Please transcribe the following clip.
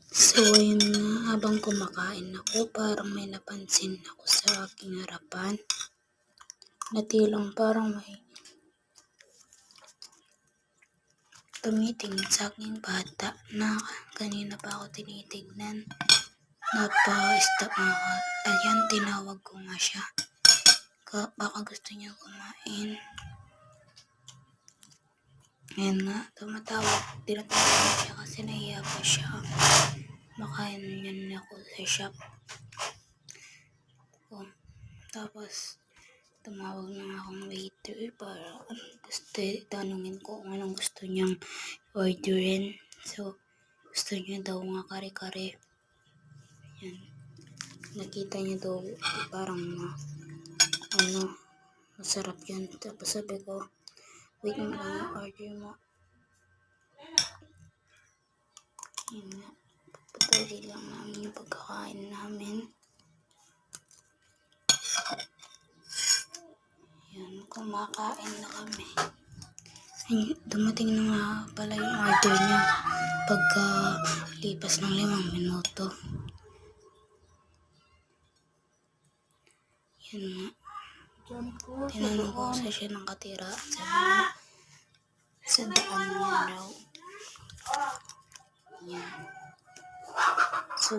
So, ayun nga, habang kumakain ako, parang may napansin ako sa aking harapan. Natilang parang may tumitingin sa aking bata na kanina pa ako tinitignan. Napa-stop ako. Ayan, tinawag ko nga siya. Baka gusto niya kumain. Ayan nga, tinatawag ko siya kasi nahiya pa siya. Makain niya ako sa shop. Tapos, tumawag na akong waiter para tanungin ko kung anong gusto niyang orderin. So, gusto niya daw nga kare-kare. Yan. Nakita niya daw parang masarap yan. Tapos sabi ko, wait mo lang, order mo. Yan nga. Patuloy lang namin yung pagkakain namin. Yan, kumakain na kami. Ay, dumating na nga pala yung order niya pagka lipas ng 5 minuto. Yan nga. Tinanong ko sa siya ng katira. Sabi niya, sa daan niya daw. Yan.